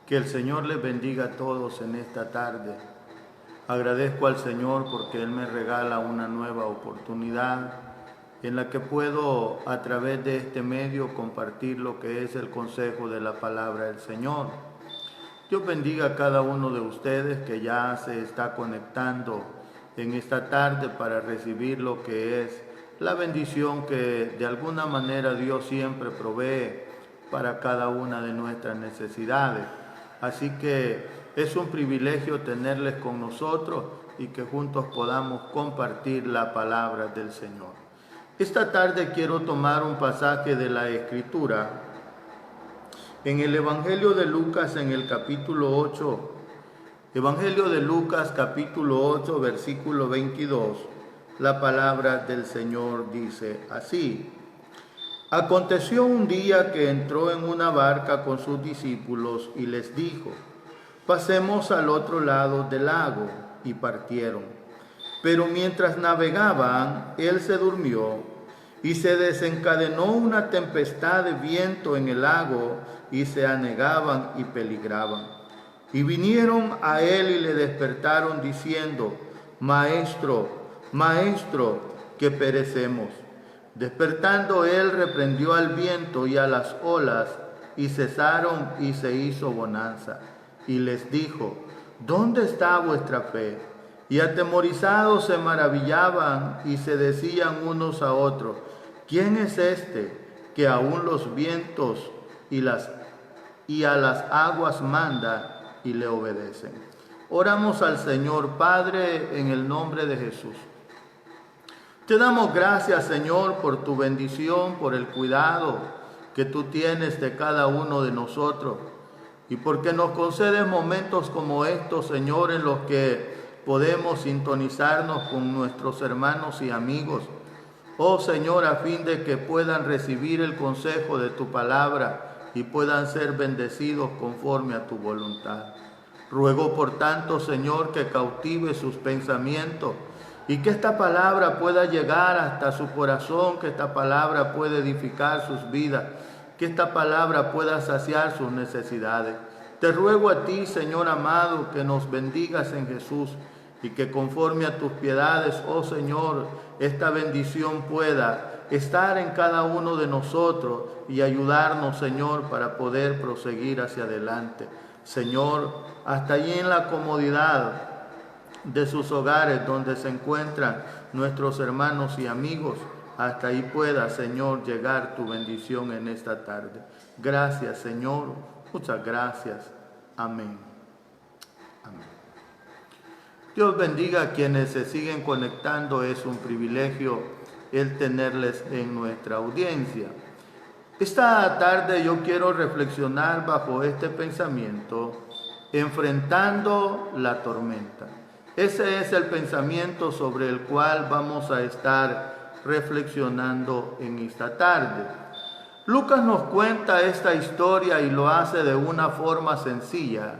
Que el Señor les bendiga a todos en esta tarde. Agradezco al Señor porque Él me regala una nueva oportunidad en la que puedo a través de este medio compartir lo que es el consejo de la palabra del Señor. Dios bendiga a cada uno de ustedes que ya se está conectando en esta tarde para recibir lo que es la bendición que de alguna manera Dios siempre provee para cada una de nuestras necesidades. Así que es un privilegio tenerles con nosotros y que juntos podamos compartir la palabra del Señor. Esta tarde quiero tomar un pasaje de la Escritura en el Evangelio de Lucas, en el capítulo 8. Evangelio de Lucas, capítulo 8, versículo 22. La palabra del Señor dice así: Aconteció un día que entró en una barca con sus discípulos y les dijo: pasemos al otro lado del lago, y partieron. Pero mientras navegaban, él se durmió, y se desencadenó una tempestad de viento en el lago, y se anegaban y peligraban. Y vinieron a él y le despertaron diciendo: Maestro, Maestro, que perecemos. Despertando él reprendió al viento y a las olas, y cesaron y se hizo bonanza. Y les dijo: ¿dónde está vuestra fe? Y atemorizados se maravillaban y se decían unos a otros: ¿quién es este que aún los vientos y a las aguas manda y le obedecen? Oramos al Señor. Padre, en el nombre de Jesús, te damos gracias, Señor, por tu bendición, por el cuidado que tú tienes de cada uno de nosotros y porque nos concedes momentos como estos, Señor, en los que podemos sintonizarnos con nuestros hermanos y amigos. Oh Señor, a fin de que puedan recibir el consejo de tu palabra y puedan ser bendecidos conforme a tu voluntad. Ruego por tanto, Señor, que cautive sus pensamientos y que esta palabra pueda llegar hasta su corazón, que esta palabra pueda edificar sus vidas, que esta palabra pueda saciar sus necesidades. Te ruego a ti, Señor amado, que nos bendigas en Jesús y que conforme a tus piedades, oh Señor, esta bendición pueda estar en cada uno de nosotros y ayudarnos, Señor, para poder proseguir hacia adelante. Señor, hasta allí en la comodidad de sus hogares donde se encuentran nuestros hermanos y amigos, hasta ahí pueda, Señor, llegar tu bendición en esta tarde. Gracias, Señor. Muchas gracias. Amén. Amén. Dios bendiga a quienes se siguen conectando. Es un privilegio el tenerles en nuestra audiencia. Esta tarde yo quiero reflexionar bajo este pensamiento: enfrentando la tormenta. Ese es el pensamiento sobre el cual vamos a estar reflexionando en esta tarde. Lucas nos cuenta esta historia y lo hace de una forma sencilla,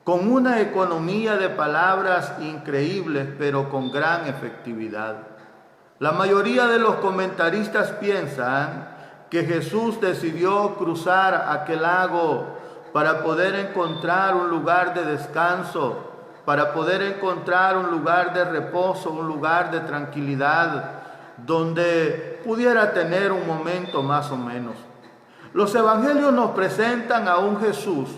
con una economía de palabras increíbles, pero con gran efectividad. La mayoría de los comentaristas piensan que Jesús decidió cruzar aquel lago para poder encontrar un lugar de descanso, para poder encontrar un lugar de reposo, un lugar de tranquilidad, donde pudiera tener un momento más o menos. Los evangelios nos presentan a un Jesús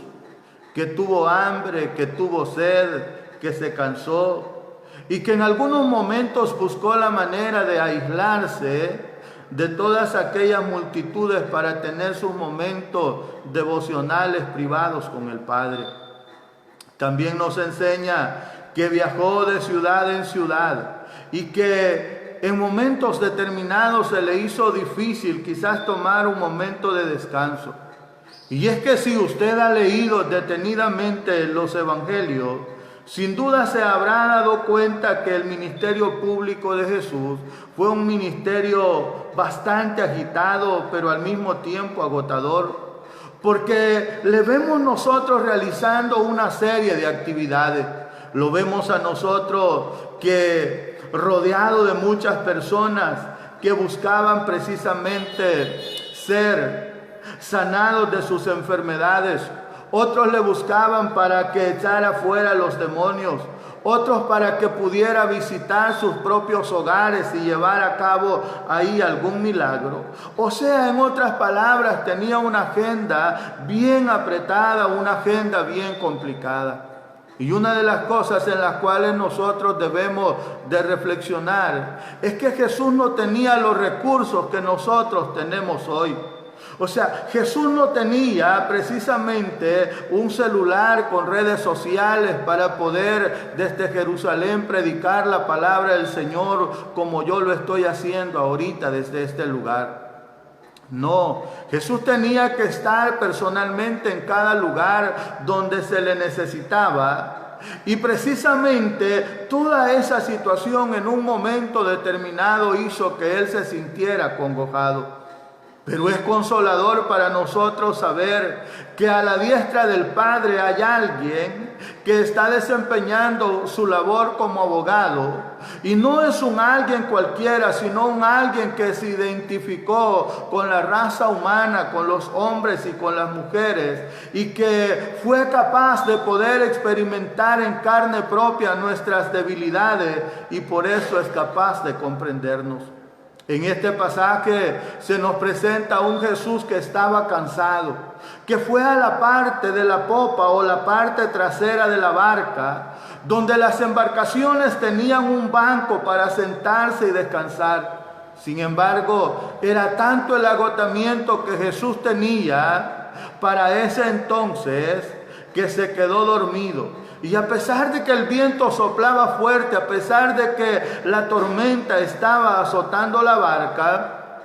que tuvo hambre, que tuvo sed, que se cansó y que en algunos momentos buscó la manera de aislarse de todas aquellas multitudes para tener sus momentos devocionales privados con el Padre. También nos enseña que viajó de ciudad en ciudad y que en momentos determinados se le hizo difícil quizás tomar un momento de descanso. Y es que si usted ha leído detenidamente los evangelios, sin duda se habrá dado cuenta que el ministerio público de Jesús fue un ministerio bastante agitado, pero al mismo tiempo agotador. Porque le vemos nosotros realizando una serie de actividades. Lo vemos a nosotros que rodeado de muchas personas que buscaban precisamente ser sanados de sus enfermedades. Otros le buscaban para que echara fuera los demonios. Otros para que pudiera visitar sus propios hogares y llevar a cabo ahí algún milagro. O sea, en otras palabras, tenía una agenda bien apretada, una agenda bien complicada. Y una de las cosas en las cuales nosotros debemos de reflexionar es que Jesús no tenía los recursos que nosotros tenemos hoy. O sea, Jesús no tenía precisamente un celular con redes sociales para poder desde Jerusalén predicar la palabra del Señor como yo lo estoy haciendo ahorita desde este lugar. No, Jesús tenía que estar personalmente en cada lugar donde se le necesitaba. Y precisamente toda esa situación en un momento determinado hizo que Él se sintiera acongojado. Pero es consolador para nosotros saber que a la diestra del Padre hay alguien que está desempeñando su labor como abogado. Y no es un alguien cualquiera, sino un alguien que se identificó con la raza humana, con los hombres y con las mujeres, y que fue capaz de poder experimentar en carne propia nuestras debilidades y por eso es capaz de comprendernos. En este pasaje se nos presenta un Jesús que estaba cansado, que fue a la parte de la popa o la parte trasera de la barca, donde las embarcaciones tenían un banco para sentarse y descansar. Sin embargo, era tanto el agotamiento que Jesús tenía para ese entonces que se quedó dormido. Y a pesar de que el viento soplaba fuerte, a pesar de que la tormenta estaba azotando la barca,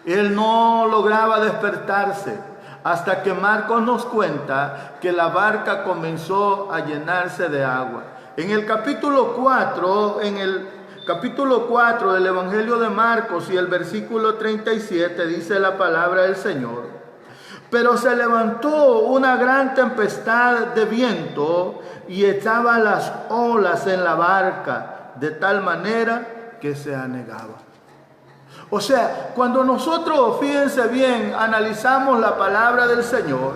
él no lograba despertarse hasta que Marcos nos cuenta que la barca comenzó a llenarse de agua. En el capítulo 4 del Evangelio de Marcos y el versículo 37 dice la palabra del Señor: pero se levantó una gran tempestad de viento y echaba las olas en la barca, de tal manera que se anegaba. O sea, cuando nosotros, fíjense bien, analizamos la palabra del Señor,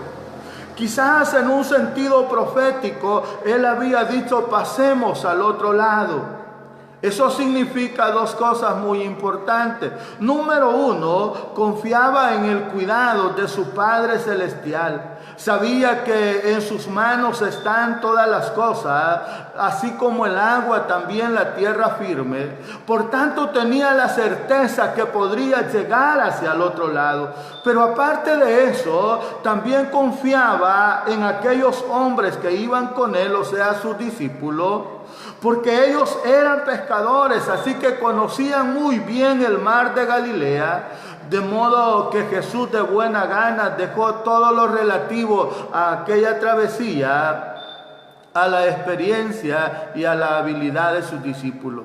quizás en un sentido profético, Él había dicho: pasemos al otro lado. Eso significa dos cosas muy importantes. Número uno, confiaba en el cuidado de su Padre Celestial. Sabía que en sus manos están todas las cosas, así como el agua, también la tierra firme. Por tanto, tenía la certeza que podría llegar hacia el otro lado. Pero aparte de eso, también confiaba en aquellos hombres que iban con él, o sea, sus discípulos, porque ellos eran pescadores, así que conocían muy bien el mar de Galilea, de modo que Jesús de buena gana dejó todo lo relativo a aquella travesía, a la experiencia y a la habilidad de sus discípulos.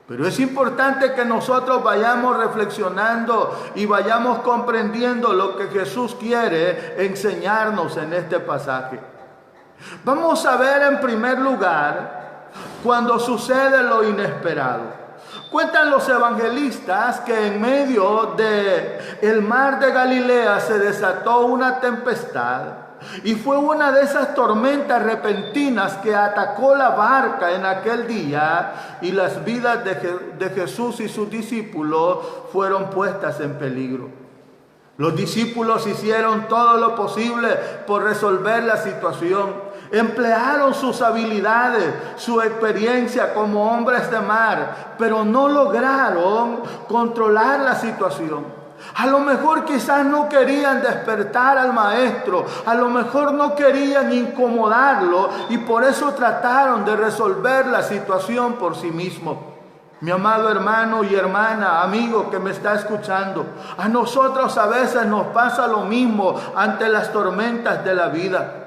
Pero es importante que nosotros vayamos reflexionando y vayamos comprendiendo lo que Jesús quiere enseñarnos en este pasaje. Vamos a ver en primer lugar cuando sucede lo inesperado. Cuentan los evangelistas que en medio del mar de Galilea se desató una tempestad y fue una de esas tormentas repentinas que atacó la barca en aquel día y las vidas de Jesús y sus discípulos fueron puestas en peligro. Los discípulos hicieron todo lo posible por resolver la situación. Emplearon sus habilidades, su experiencia como hombres de mar, pero no lograron controlar la situación. A lo mejor quizás no querían despertar al maestro, a lo mejor no querían incomodarlo y por eso trataron de resolver la situación por sí mismos. Mi amado hermano y hermana, amigo que me está escuchando, a nosotros a veces nos pasa lo mismo ante las tormentas de la vida.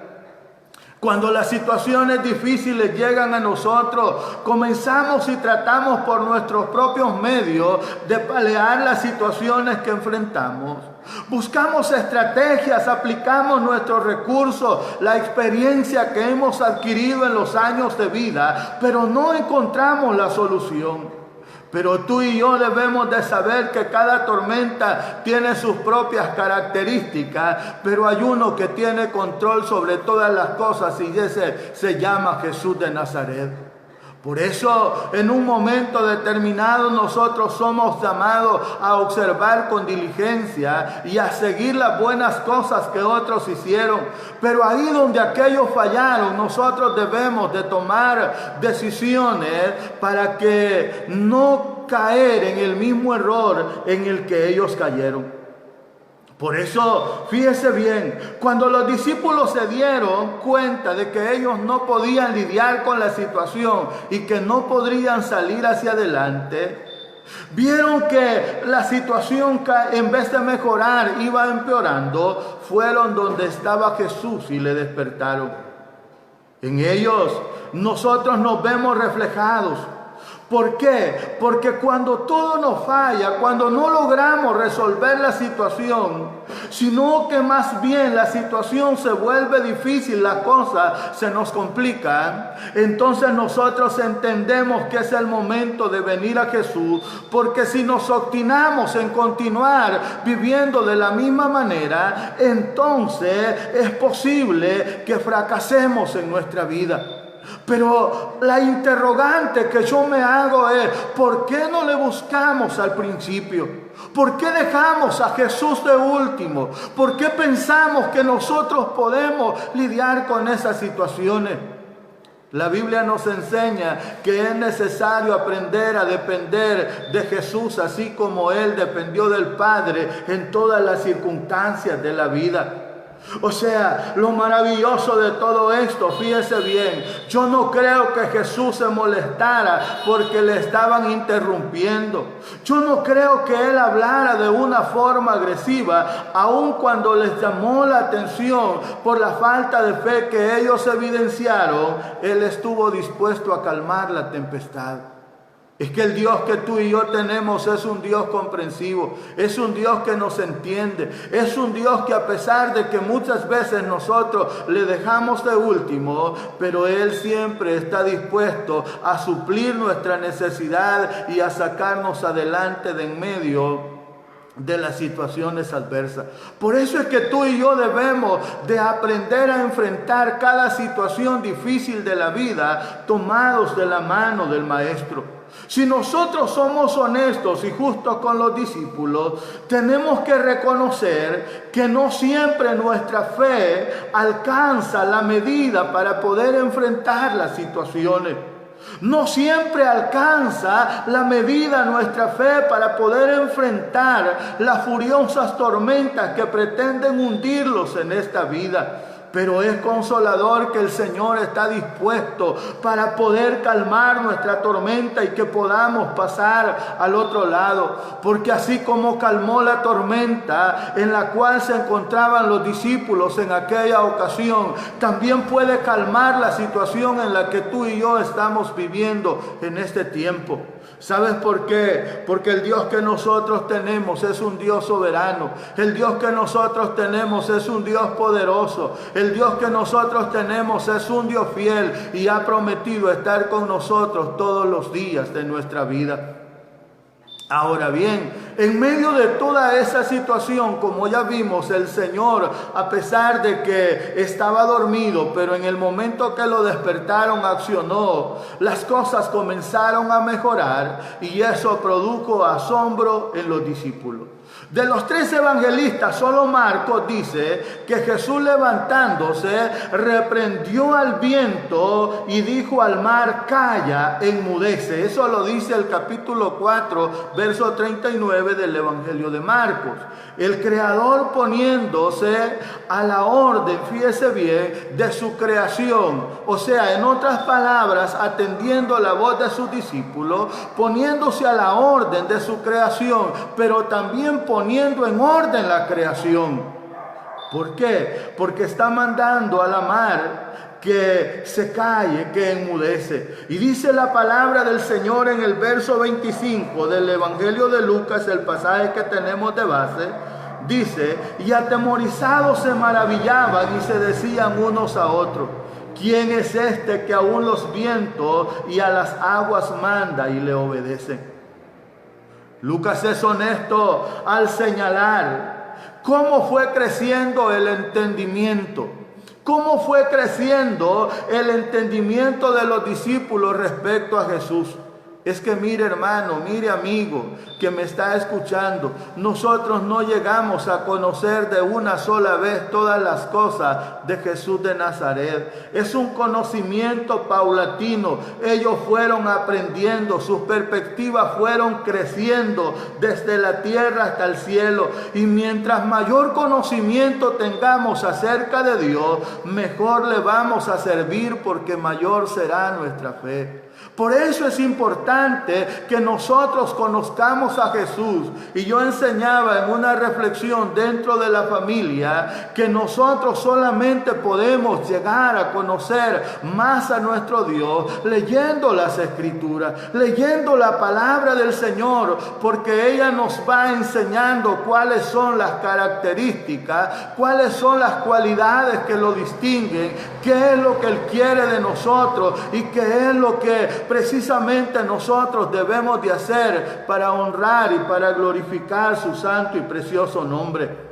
Cuando las situaciones difíciles llegan a nosotros, comenzamos y tratamos por nuestros propios medios de paliar las situaciones que enfrentamos. Buscamos estrategias, aplicamos nuestros recursos, la experiencia que hemos adquirido en los años de vida, pero no encontramos la solución. Pero tú y yo debemos de saber que cada tormenta tiene sus propias características, pero hay uno que tiene control sobre todas las cosas y ese se llama Jesús de Nazaret. Por eso, en un momento determinado, nosotros somos llamados a observar con diligencia y a seguir las buenas cosas que otros hicieron. Pero ahí donde aquellos fallaron, nosotros debemos de tomar decisiones para que no caer en el mismo error en el que ellos cayeron. Por eso, fíjese bien, cuando los discípulos se dieron cuenta de que ellos no podían lidiar con la situación y que no podrían salir hacia adelante, vieron que la situación en vez de mejorar iba empeorando, fueron donde estaba Jesús y le despertaron. En ellos nosotros nos vemos reflejados. ¿Por qué? Porque cuando todo nos falla, cuando no logramos resolver la situación, sino que más bien la situación se vuelve difícil, las cosas se nos complican, entonces nosotros entendemos que es el momento de venir a Jesús, porque si nos obstinamos en continuar viviendo de la misma manera, entonces es posible que fracasemos en nuestra vida. Pero la interrogante que yo me hago es, ¿por qué no le buscamos al principio? ¿Por qué dejamos a Jesús de último? ¿Por qué pensamos que nosotros podemos lidiar con esas situaciones? La Biblia nos enseña que es necesario aprender a depender de Jesús, así como Él dependió del Padre en todas las circunstancias de la vida. O sea, lo maravilloso de todo esto, fíjese bien, yo no creo que Jesús se molestara porque le estaban interrumpiendo. Yo no creo que Él hablara de una forma agresiva, aun cuando les llamó la atención por la falta de fe que ellos evidenciaron. Él estuvo dispuesto a calmar la tempestad. Es que el Dios que tú y yo tenemos es un Dios comprensivo, es un Dios que nos entiende, es un Dios que a pesar de que muchas veces nosotros le dejamos de último, pero Él siempre está dispuesto a suplir nuestra necesidad y a sacarnos adelante de en medio de las situaciones adversas. Por eso es que tú y yo debemos de aprender a enfrentar cada situación difícil de la vida tomados de la mano del Maestro. Si nosotros somos honestos y justos con los discípulos, tenemos que reconocer que no siempre nuestra fe alcanza la medida para poder enfrentar las situaciones. No siempre alcanza la medida nuestra fe para poder enfrentar las furiosas tormentas que pretenden hundirlos en esta vida. Pero es consolador que el Señor está dispuesto para poder calmar nuestra tormenta y que podamos pasar al otro lado. Porque así como calmó la tormenta en la cual se encontraban los discípulos en aquella ocasión, también puede calmar la situación en la que tú y yo estamos viviendo en este tiempo. ¿Sabes por qué? Porque el Dios que nosotros tenemos es un Dios soberano. El Dios que nosotros tenemos es un Dios poderoso. El Dios que nosotros tenemos es un Dios fiel y ha prometido estar con nosotros todos los días de nuestra vida. Ahora bien, en medio de toda esa situación, como ya vimos, el Señor, a pesar de que estaba dormido, pero en el momento que lo despertaron, accionó. Las cosas comenzaron a mejorar y eso produjo asombro en los discípulos. De los 3 evangelistas, solo Marcos dice que Jesús, levantándose, reprendió al viento y dijo al mar: calla, enmudece. Eso lo dice el capítulo 4, verso 39 del Evangelio de Marcos. El Creador poniéndose a la orden, fíjese bien, de su creación. O sea, en otras palabras, atendiendo la voz de sus discípulos, poniéndose a la orden de su creación, pero también poniendo en orden la creación. ¿Por qué? Porque está mandando a la mar que se calle, que enmudece. Y dice la palabra del Señor en el verso 25 del Evangelio de Lucas, el pasaje que tenemos de base. Dice: y atemorizados se maravillaban y se decían unos a otros: ¿quién es este que aún los vientos y a las aguas manda y le obedecen? Lucas es honesto al señalar cómo fue creciendo el entendimiento. ¿Cómo fue creciendo el entendimiento de los discípulos respecto a Jesús? Es que mire hermano, mire amigo que me está escuchando, nosotros no llegamos a conocer de una sola vez todas las cosas de Jesús de Nazaret. Es un conocimiento paulatino. Ellos fueron aprendiendo, sus perspectivas fueron creciendo desde la tierra hasta el cielo. Y mientras mayor conocimiento tengamos acerca de Dios, mejor le vamos a servir porque mayor será nuestra fe. Por eso es importante que nosotros conozcamos a Jesús. Y yo enseñaba en una reflexión dentro de la familia que nosotros solamente podemos llegar a conocer más a nuestro Dios leyendo las Escrituras, leyendo la palabra del Señor, porque ella nos va enseñando cuáles son las características, cuáles son las cualidades que lo distinguen, qué es lo que Él quiere de nosotros y qué es lo que precisamente nosotros debemos de hacer para honrar y para glorificar su santo y precioso nombre.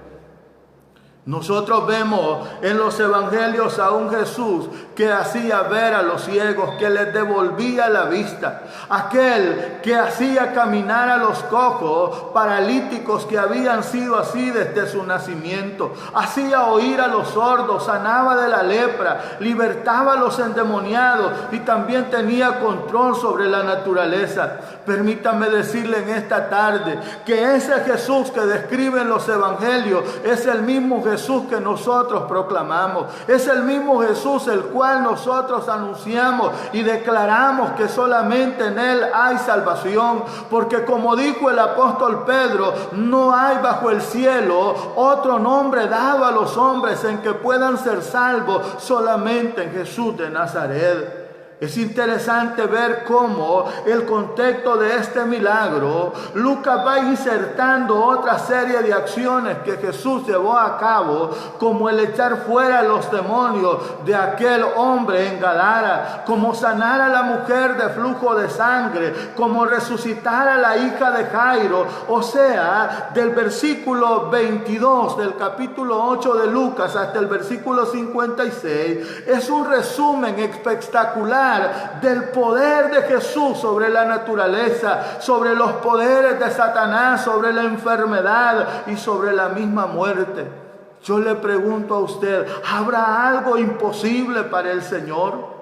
Nosotros vemos en los evangelios a un Jesús que hacía ver a los ciegos, que les devolvía la vista. Aquel que hacía caminar a los cojos, paralíticos que habían sido así desde su nacimiento. Hacía oír a los sordos, sanaba de la lepra, libertaba a los endemoniados y también tenía control sobre la naturaleza. Permítame decirle en esta tarde que ese Jesús que describen los evangelios es el mismo Jesús que nosotros proclamamos. Es el mismo Jesús el cual nosotros anunciamos y declaramos que solamente en Él hay salvación. Porque como dijo el apóstol Pedro, no hay bajo el cielo otro nombre dado a los hombres en que puedan ser salvos, solamente en Jesús de Nazaret. Es interesante ver cómo el contexto de este milagro, Lucas va insertando otra serie de acciones que Jesús llevó a cabo, como el echar fuera los demonios de aquel hombre en Gadara, como sanar a la mujer de flujo de sangre, como resucitar a la hija de Jairo. O sea, del versículo 22 del capítulo 8 de Lucas hasta el versículo 56, es un resumen espectacular del poder de Jesús sobre la naturaleza, sobre los poderes de Satanás, sobre la enfermedad y sobre la misma muerte. Yo le pregunto a usted, ¿habrá algo imposible para el Señor?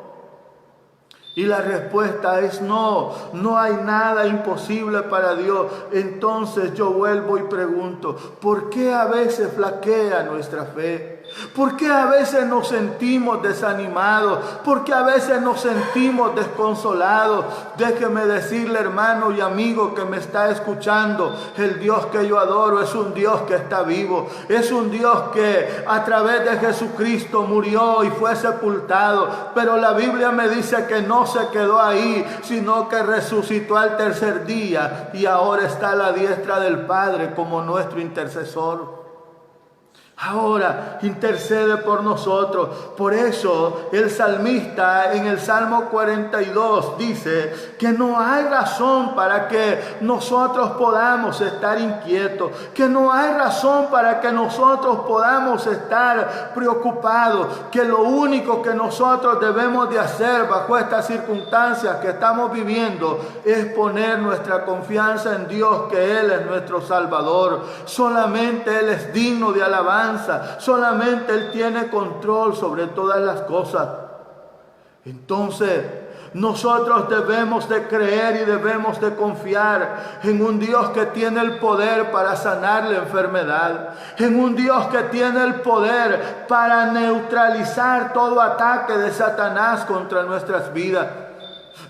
Y la respuesta es no, no hay nada imposible para Dios. Entonces yo vuelvo y pregunto, ¿por qué a veces flaquea nuestra fe? ¿Por qué a veces nos sentimos desanimados? ¿Por qué a veces nos sentimos desconsolados? Déjeme decirle, hermano y amigo que me está escuchando, el Dios que yo adoro es un Dios que está vivo. Es un Dios que a través de Jesucristo murió y fue sepultado. Pero la Biblia me dice que no se quedó ahí, sino que resucitó al tercer día y ahora está a la diestra del Padre como nuestro intercesor. Ahora intercede por nosotros. Por eso el salmista en el Salmo 42 dice que no hay razón para que nosotros podamos estar inquietos, que no hay razón para que nosotros podamos estar preocupados, que lo único que nosotros debemos de hacer bajo estas circunstancias que estamos viviendo es poner nuestra confianza en Dios, que Él es nuestro Salvador. Solamente Él es digno de alabanza. Solamente Él tiene control sobre todas las cosas. Entonces, nosotros debemos de creer y debemos de confiar en un Dios que tiene el poder para sanar la enfermedad, en un Dios que tiene el poder para neutralizar todo ataque de Satanás contra nuestras vidas.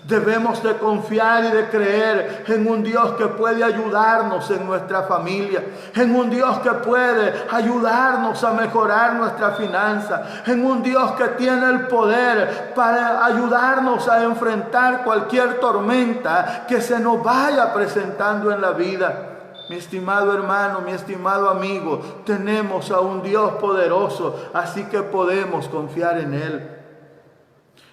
Debemos de confiar y de creer en un Dios que puede ayudarnos en nuestra familia, en un Dios que puede ayudarnos a mejorar nuestra finanza, en un Dios que tiene el poder para ayudarnos a enfrentar cualquier tormenta que se nos vaya presentando en la vida. Mi estimado hermano, mi estimado amigo, tenemos a un Dios poderoso, así que podemos confiar en Él.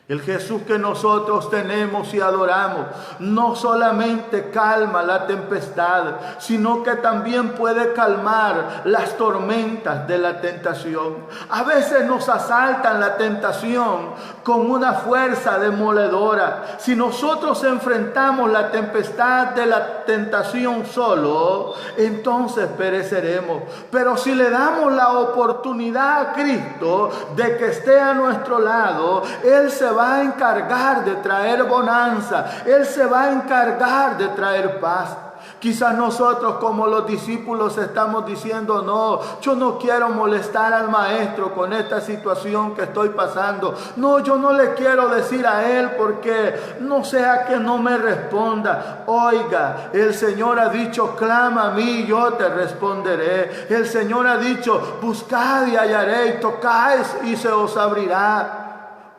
El Jesús que nosotros tenemos y adoramos no solamente calma la tempestad, sino que también puede calmar las tormentas de la tentación. A veces nos asaltan la tentación con una fuerza demoledora. Si nosotros enfrentamos la tempestad de la tentación solo, entonces pereceremos. Pero si le damos la oportunidad a Cristo de que esté a nuestro lado, Él se va a encargar de traer bonanza. Él se va a encargar de traer paz. Quizás nosotros como los discípulos estamos diciendo, no, yo no quiero molestar al maestro con esta situación que estoy pasando. No, yo no le quiero decir a él porque no sea que no me responda. Oiga, el Señor ha dicho, clama a mí y yo te responderé. El Señor ha dicho, buscad y hallaréis, tocad y se os abrirá.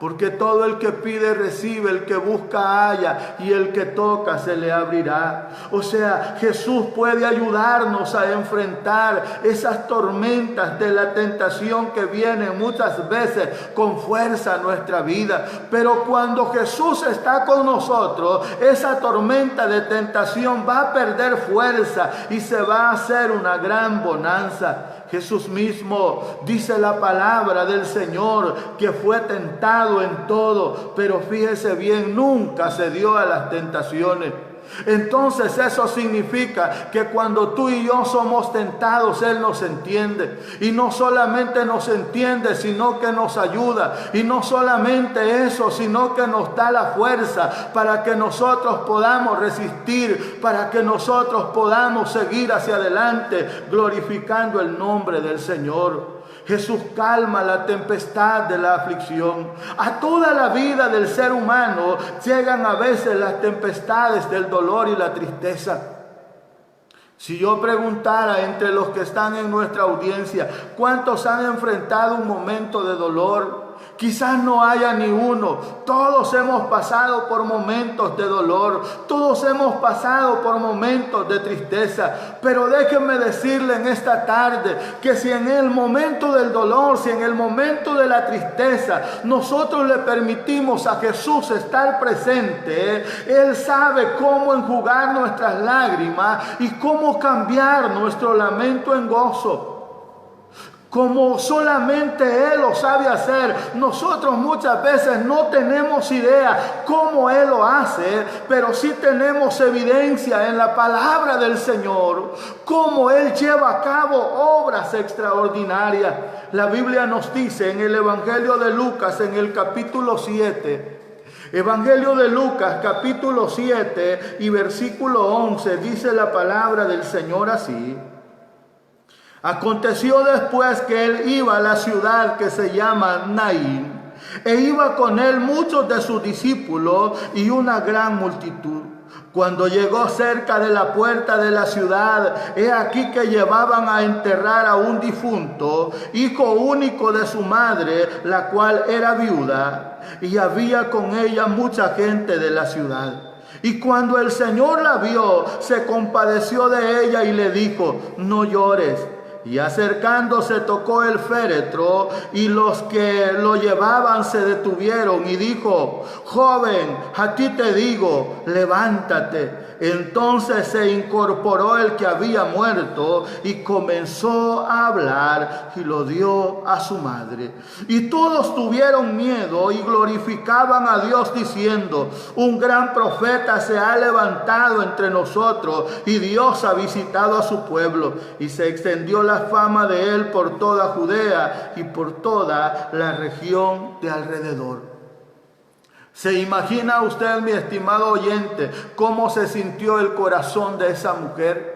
Porque todo el que pide recibe, el que busca halla y el que toca se le abrirá. O sea, Jesús puede ayudarnos a enfrentar esas tormentas de la tentación que vienen muchas veces con fuerza a nuestra vida. Pero cuando Jesús está con nosotros, esa tormenta de tentación va a perder fuerza y se va a hacer una gran bonanza. Jesús mismo dice la palabra del Señor que fue tentado en todo, pero fíjese bien, nunca se dio a las tentaciones. Entonces eso significa que cuando tú y yo somos tentados, Él nos entiende. Y no solamente nos entiende, sino que nos ayuda. Y no solamente eso, sino que nos da la fuerza para que nosotros podamos resistir, para que nosotros podamos seguir hacia adelante, glorificando el nombre del Señor. Jesús calma la tempestad de la aflicción. A toda la vida del ser humano llegan a veces las tempestades del dolor y la tristeza. Si yo preguntara entre los que están en nuestra audiencia, ¿cuántos han enfrentado un momento de dolor? Quizás no haya ni uno. Todos hemos pasado por momentos de dolor. Todos hemos pasado por momentos de tristeza. Pero déjenme decirle en esta tarde que si en el momento del dolor, si en el momento de la tristeza, nosotros le permitimos a Jesús estar presente, Él sabe cómo enjugar nuestras lágrimas y cómo cambiar nuestro lamento en gozo. Como solamente Él lo sabe hacer. Nosotros muchas veces no tenemos idea cómo Él lo hace, pero sí tenemos evidencia en la palabra del Señor, cómo Él lleva a cabo obras extraordinarias. La Biblia nos dice en el Evangelio de Lucas, en el capítulo 7, Evangelio de Lucas, capítulo 7 y versículo 11, dice la palabra del Señor así. Aconteció después que él iba a la ciudad que se llama Naín, e iba con él muchos de sus discípulos y una gran multitud. Cuando llegó cerca de la puerta de la ciudad, he aquí que llevaban a enterrar a un difunto, hijo único de su madre, la cual era viuda, y había con ella mucha gente de la ciudad. Y cuando el Señor la vio, se compadeció de ella y le dijo, no llores. Y acercándose tocó el féretro y los que lo llevaban se detuvieron y dijo, joven, a ti te digo, levántate. Entonces se incorporó el que había muerto y comenzó a hablar y lo dio a su madre. Y todos tuvieron miedo y glorificaban a Dios diciendo, un gran profeta se ha levantado entre nosotros y Dios ha visitado a su pueblo. Y se extendió la fama de él por toda Judea y por toda la región de alrededor. ¿Se imagina usted, mi estimado oyente, cómo se sintió el corazón de esa mujer?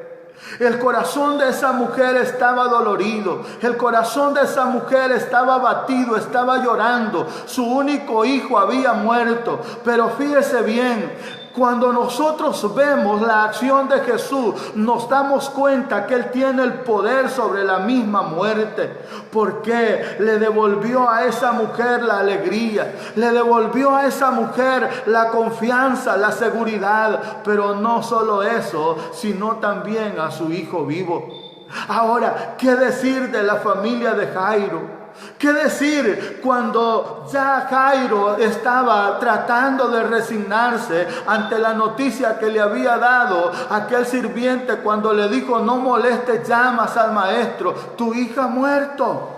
El corazón de esa mujer estaba dolorido. El corazón de esa mujer estaba abatido, estaba llorando. Su único hijo había muerto. Pero fíjese bien, cuando nosotros vemos la acción de Jesús, nos damos cuenta que Él tiene el poder sobre la misma muerte, porque le devolvió a esa mujer la alegría, le devolvió a esa mujer la confianza, la seguridad, pero no solo eso, sino también a su hijo vivo. Ahora, ¿qué decir de la familia de Jairo? ¿Qué decir cuando ya Jairo estaba tratando de resignarse ante la noticia que le había dado aquel sirviente cuando le dijo: no molestes ya más al maestro, tu hija ha muerto?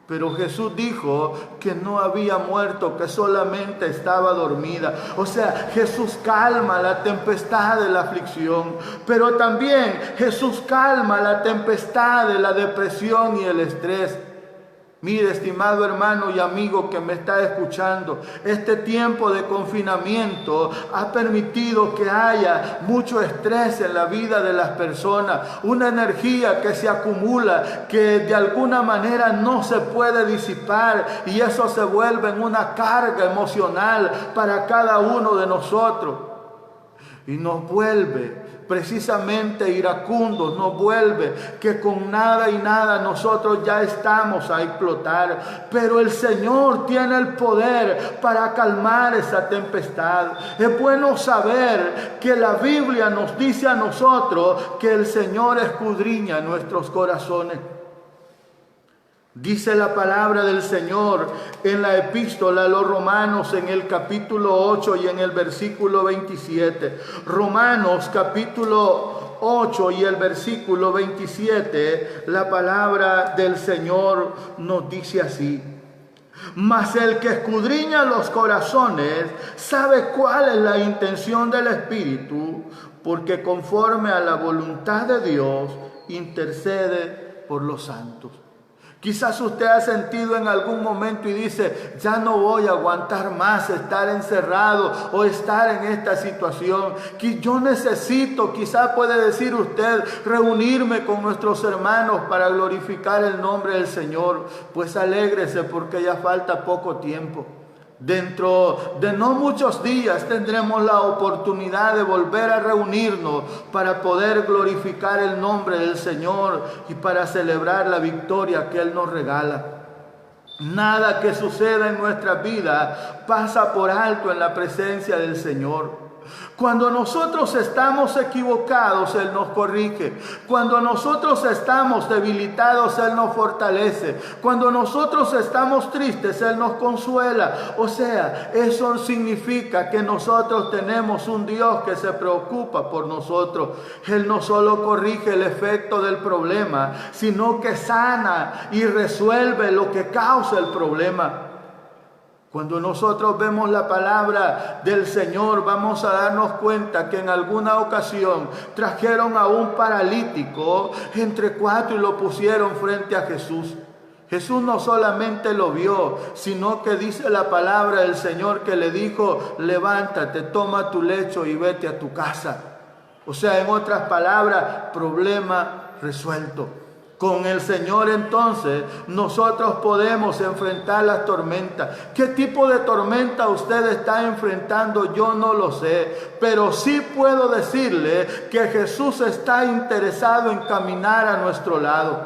Pero Jesús dijo que no había muerto, que solamente estaba dormida. O sea, Jesús calma la tempestad de la aflicción, pero también Jesús calma la tempestad de la depresión y el estrés. Mire, estimado hermano y amigo que me está escuchando, este tiempo de confinamiento ha permitido que haya mucho estrés en la vida de las personas, una energía que se acumula, que de alguna manera no se puede disipar, y eso se vuelve en una carga emocional para cada uno de nosotros y nos vuelve precisamente iracundos, nos vuelve que con nada y nada nosotros ya estamos a explotar. Pero el Señor tiene el poder para calmar esa tempestad. Es bueno saber que la Biblia nos dice a nosotros que el Señor escudriña nuestros corazones. Dice la palabra del Señor en la epístola a los Romanos, en el capítulo 8 y en el versículo 27. Romanos capítulo 8 y el versículo 27, la palabra del Señor nos dice así: mas el que escudriña los corazones sabe cuál es la intención del Espíritu, porque conforme a la voluntad de Dios intercede por los santos. Quizás usted ha sentido en algún momento y dice: ya no voy a aguantar más estar encerrado o estar en esta situación. Que yo necesito, quizás puede decir usted, reunirme con nuestros hermanos para glorificar el nombre del Señor. Pues alégrese, porque ya falta poco tiempo. Dentro de no muchos días tendremos la oportunidad de volver a reunirnos para poder glorificar el nombre del Señor y para celebrar la victoria que Él nos regala. Nada que suceda en nuestra vida pasa por alto en la presencia del Señor. Cuando nosotros estamos equivocados, Él nos corrige. Cuando nosotros estamos debilitados, Él nos fortalece. Cuando nosotros estamos tristes, Él nos consuela. O sea, eso significa que nosotros tenemos un Dios que se preocupa por nosotros. Él no solo corrige el efecto del problema, sino que sana y resuelve lo que causa el problema. Cuando nosotros vemos la palabra del Señor, vamos a darnos cuenta que en alguna ocasión trajeron a un paralítico entre cuatro y lo pusieron frente a Jesús. Jesús no solamente lo vio, sino que dice la palabra del Señor que le dijo: levántate, toma tu lecho y vete a tu casa. O sea, en otras palabras, problema resuelto. Con el Señor entonces nosotros podemos enfrentar las tormentas. ¿Qué tipo de tormenta usted está enfrentando? Yo no lo sé, pero sí puedo decirle que Jesús está interesado en caminar a nuestro lado.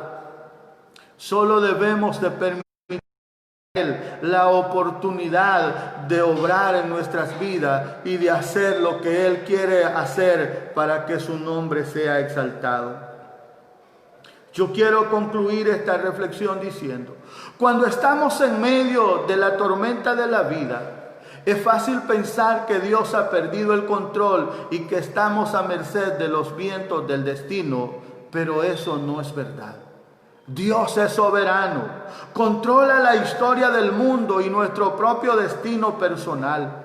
Solo debemos de permitir a Él la oportunidad de obrar en nuestras vidas y de hacer lo que Él quiere hacer para que su nombre sea exaltado. Yo quiero concluir esta reflexión diciendo: cuando estamos en medio de la tormenta de la vida, es fácil pensar que Dios ha perdido el control y que estamos a merced de los vientos del destino, pero eso no es verdad. Dios es soberano, controla la historia del mundo y nuestro propio destino personal.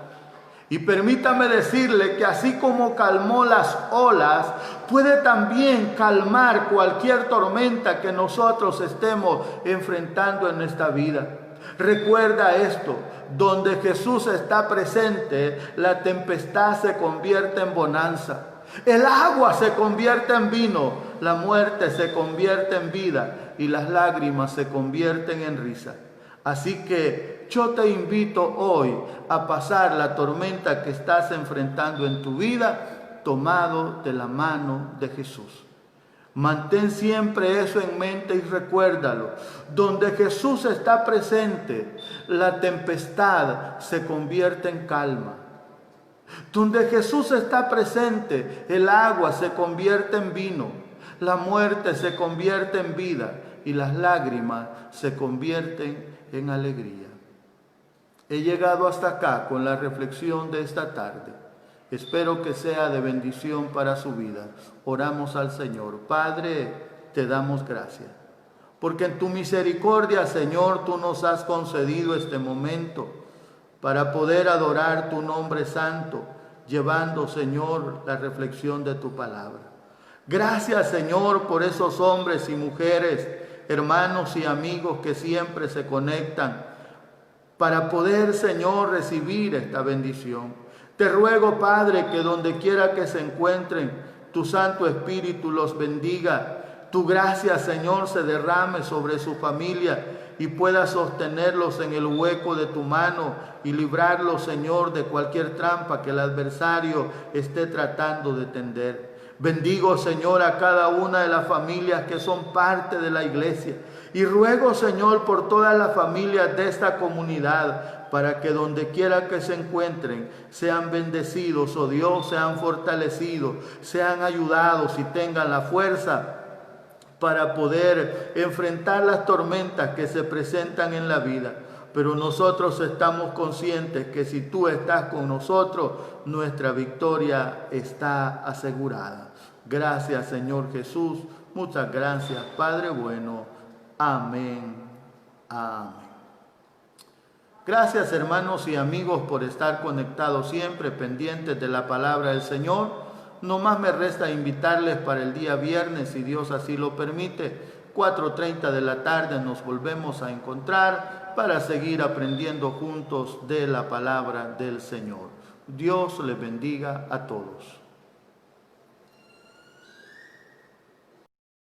Y permítame decirle que así como calmó las olas, puede también calmar cualquier tormenta que nosotros estemos enfrentando en esta vida. Recuerda esto: donde Jesús está presente, la tempestad se convierte en bonanza. El agua se convierte en vino, la muerte se convierte en vida y las lágrimas se convierten en risa. Así que yo te invito hoy a pasar la tormenta que estás enfrentando en tu vida tomado de la mano de Jesús. Mantén siempre eso en mente y recuérdalo. Donde Jesús está presente, la tempestad se convierte en calma. Donde Jesús está presente, el agua se convierte en vino, la muerte se convierte en vida y las lágrimas se convierten en alegría. He llegado hasta acá con la reflexión de esta tarde. Espero que sea de bendición para su vida. Oramos al Señor. Padre, te damos gracias, porque en tu misericordia, Señor, tú nos has concedido este momento para poder adorar tu nombre santo, llevando, Señor, la reflexión de tu palabra. Gracias, Señor, por esos hombres y mujeres, hermanos y amigos que siempre se conectan para poder, Señor, recibir esta bendición. Te ruego, Padre, que donde quiera que se encuentren, tu Santo Espíritu los bendiga. Tu gracia, Señor, se derrame sobre su familia y pueda sostenerlos en el hueco de tu mano y librarlos, Señor, de cualquier trampa que el adversario esté tratando de tender. Bendigo, Señor, a cada una de las familias que son parte de la iglesia. Y ruego, Señor, por todas las familias de esta comunidad, para que donde quiera que se encuentren, sean bendecidos, oh Dios, sean fortalecidos, sean ayudados y tengan la fuerza para poder enfrentar las tormentas que se presentan en la vida. Pero nosotros estamos conscientes que si tú estás con nosotros, nuestra victoria está asegurada. Gracias, Señor Jesús. Muchas gracias, Padre bueno. Amén. Amén. Gracias, hermanos y amigos, por estar conectados siempre, pendientes de la palabra del Señor. No más me resta invitarles para el día viernes, si Dios así lo permite, 4:30 de la tarde nos volvemos a encontrar para seguir aprendiendo juntos de la palabra del Señor. Dios les bendiga a todos.